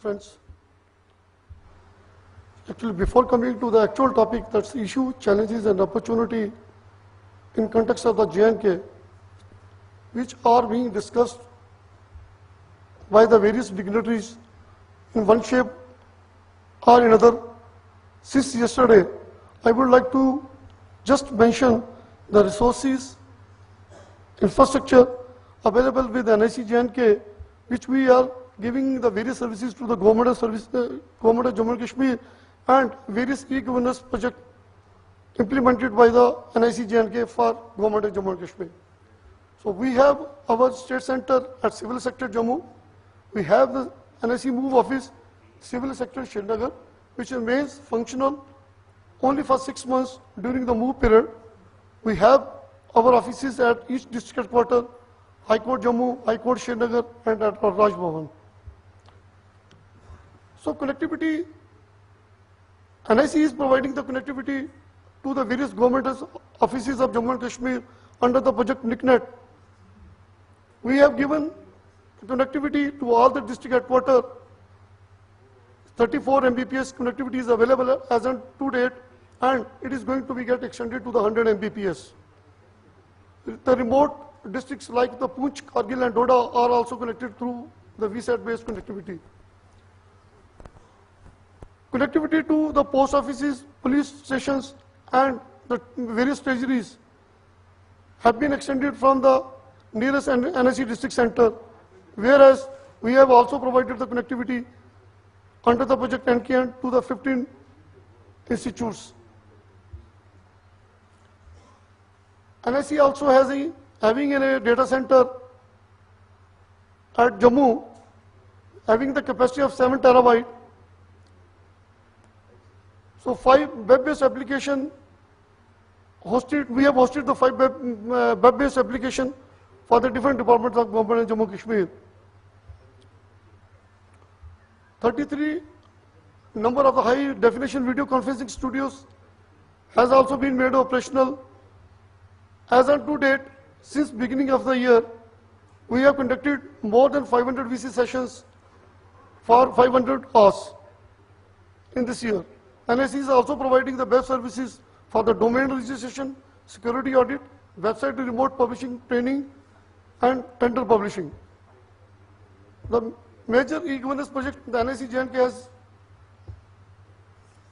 friends. Actually, before coming to the actual topic, that's issue, challenges and opportunity in context of the J&K, which are being discussed by the various dignitaries in one shape or another. Since yesterday, I would like to just mention the resources, infrastructure available with NIC J&K, which we are giving the various services to the government of Jammu and Kashmir, and various e-governance projects implemented by the NIC J&K for government of Jammu and Kashmir. So we have our state center at Civil Sector Jammu. We have the NIC Move office, Civil Sector Srinagar, which remains functional only for 6 months during the move period. We have our offices at each district headquarters, High Court Jammu, High Court Srinagar, and at Raj Bhavan. So connectivity, NIC is providing the connectivity to the various government offices of Jammu and Kashmir under the project NICNET. We have given connectivity to all the district headquarters. 34 Mbps connectivity is available as on to date, and it is going to be get extended to the 100 Mbps. The remote districts like the Poonch, Kargil and Doda are also connected through the VSAT based connectivity. Connectivity to the post offices, police stations and the various treasuries have been extended from the nearest NIC district center, whereas we have also provided the connectivity under the project NKN to the 15 institutes. NIC also has having a data center at Jammu, having the capacity of 7 terabyte. So 5 web-based application hosted, we have hosted the 5 web-based application for the different departments of government in Jammu and Kashmir. 33 number of the high definition video conferencing studios has also been made operational. As on to date, since beginning of the year, we have conducted more than 500 VC sessions for 500 hours in this year. NIC is also providing the web services for the domain registration, security audit, website remote publishing training, and tender publishing. The major e-governance project the NIC J&K has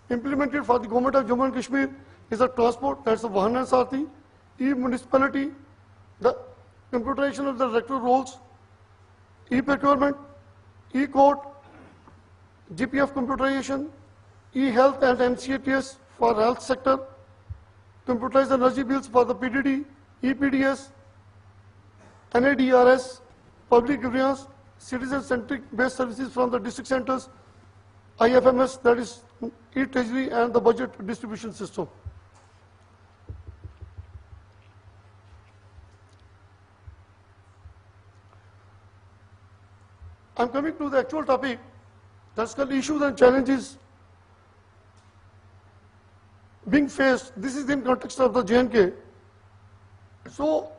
implemented for the government of Jammu and Kashmir is a transport, that's the Vahan and Sarathi, e-municipality, the computerization of the director roles, e-procurement, e-court, GPF computerization, e-health and NCATS for health sector, computerized energy bills for the PDD, EPDS, NADRS, public grievance, citizen-centric based services from the district centers, IFMS, that is e-treasury, and the budget distribution system. I'm coming to the actual topic, that's called issues and challenges being faced. This is in context of the J&K. So,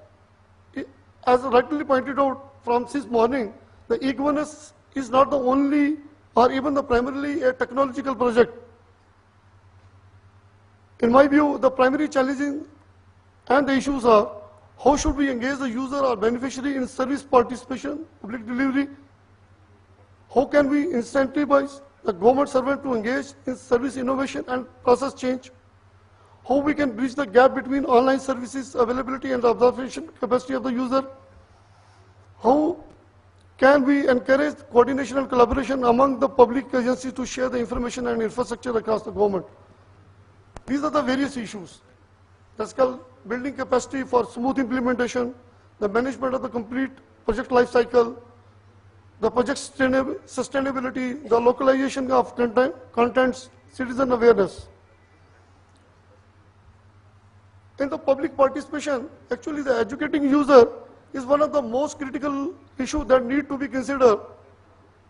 as rightly pointed out from since morning, the e-governance is not the only or even the primarily a technological project. In my view, the primary challenges and the issues are how should we engage the user or beneficiary in service participation, public delivery, how can we incentivize the government servant to engage in service innovation and process change, how we can bridge the gap between online services availability and observation capacity of the user, how can we encourage coordination and collaboration among the public agencies to share the information and infrastructure across the government. These are the various issues. That's called building capacity for smooth implementation, the management of the complete project life cycle, the project sustainability, the localization of contents, citizen awareness. In the public participation, actually the educating user is one of the most critical issues that need to be considered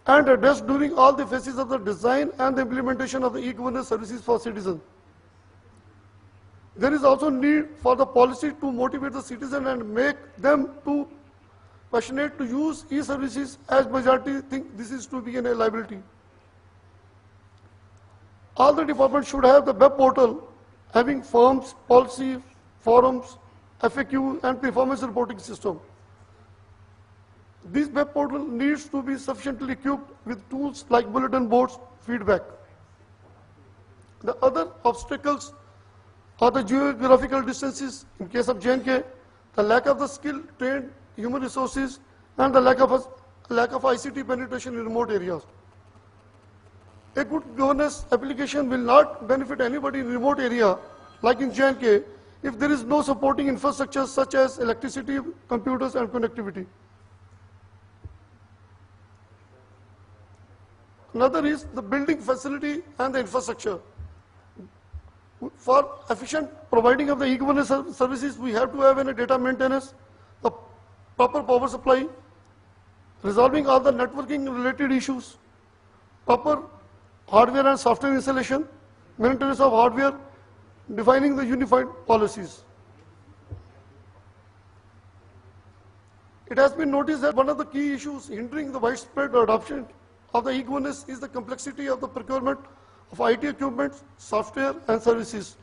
and addressed during all the phases of the design and the implementation of the e-governance services for citizens. There is also need for the policy to motivate the citizen and make them to passionate to use e-services, as majority think this is to be a liability. All the departments should have the web portal having forms, policy, forums, FAQ, and performance reporting system. This web portal needs to be sufficiently equipped with tools like bulletin boards, feedback. The other obstacles are the geographical distances. In case of JNK, the lack of the skilled, trained human resources, and the lack of ICT penetration in remote areas. A good governance application will not benefit anybody in remote area like in JNK if there is no supporting infrastructure such as electricity, computers, and connectivity. Another is the building facility and the infrastructure. For efficient providing of the e-governance services, we have to have a data maintenance, the proper power supply, resolving all the networking related issues, proper hardware and software installation, maintenance of hardware, defining the unified policies. It has been noticed that one of the key issues hindering the widespread adoption of the e-governance is the complexity of the procurement of IT equipment, software, and services.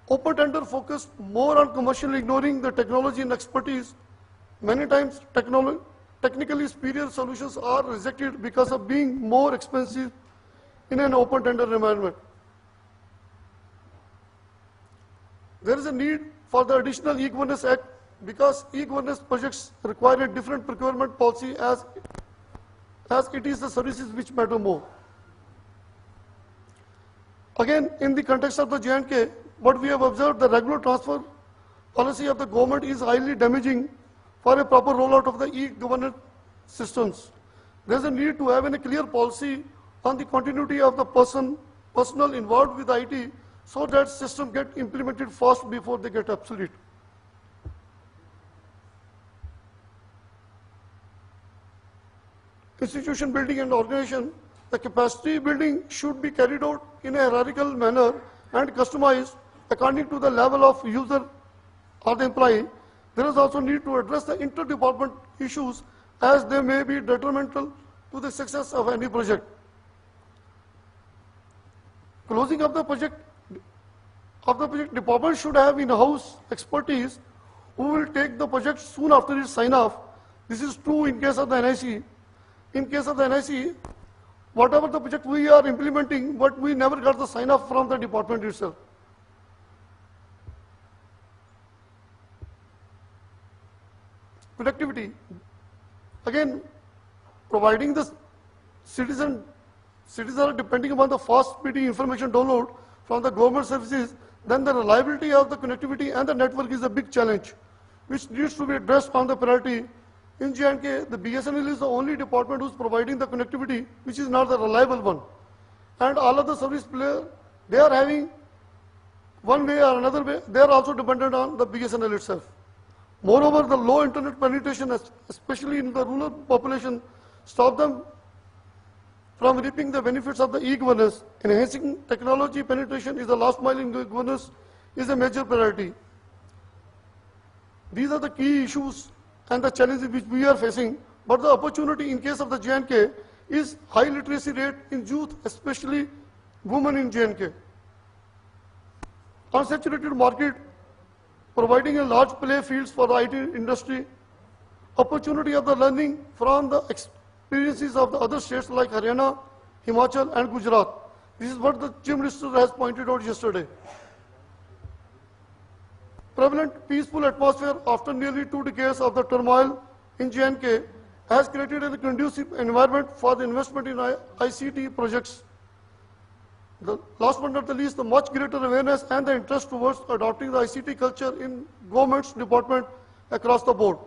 Open tender focus more on commercial, ignoring the technology and expertise. Many times, technically superior solutions are rejected because of being more expensive in an open tender environment. There is a need for the additional e-governance act because e-governance projects require a different procurement policy as it is the services which matter more. Again, in the context of the J&K, what we have observed, the regular transfer policy of the government is highly damaging for a proper rollout of the e-governance systems. There is a need to have a clear policy on the continuity of the personnel involved with IT so that systems get implemented fast before they get obsolete. Institution building and organization, the capacity building should be carried out in a hierarchical manner and customized according to the level of user or the employee. There is also need to address the inter-department issues as they may be detrimental to the success of any project. Closing of the project, department should have in-house expertise who will take the project soon after its sign-off. This is true in case of the NIC. In case of the NIC, whatever the project we are implementing, but we never got the sign-off from the department itself. Connectivity. Again, providing the citizens are depending upon the fast speedy information download from the government services, then the reliability of the connectivity and the network is a big challenge, which needs to be addressed on the priority. In J&K, the BSNL is the only department who's providing the connectivity, which is not the reliable one. And all of the service players, they are having one way or another way, they are also dependent on the BSNL itself. Moreover, the low internet penetration, especially in the rural population, stop them from reaping the benefits of the e-governance. Enhancing technology penetration is the last mile in governance is a major priority. These are the key issues and the challenges which we are facing, but the opportunity in case of the J&K is high literacy rate in youth, especially women in J&K. Unsaturated market, providing a large play fields for the IT industry, opportunity of the learning from the experiences of the other states like Haryana, Himachal and Gujarat. This is what the Chief Minister has pointed out yesterday. Prevalent peaceful atmosphere after nearly 2 decades of the turmoil in J&K has created a conducive environment for the investment in ICT projects. Last but not the least, the much greater awareness and the interest towards adopting the ICT culture in government's department across the board.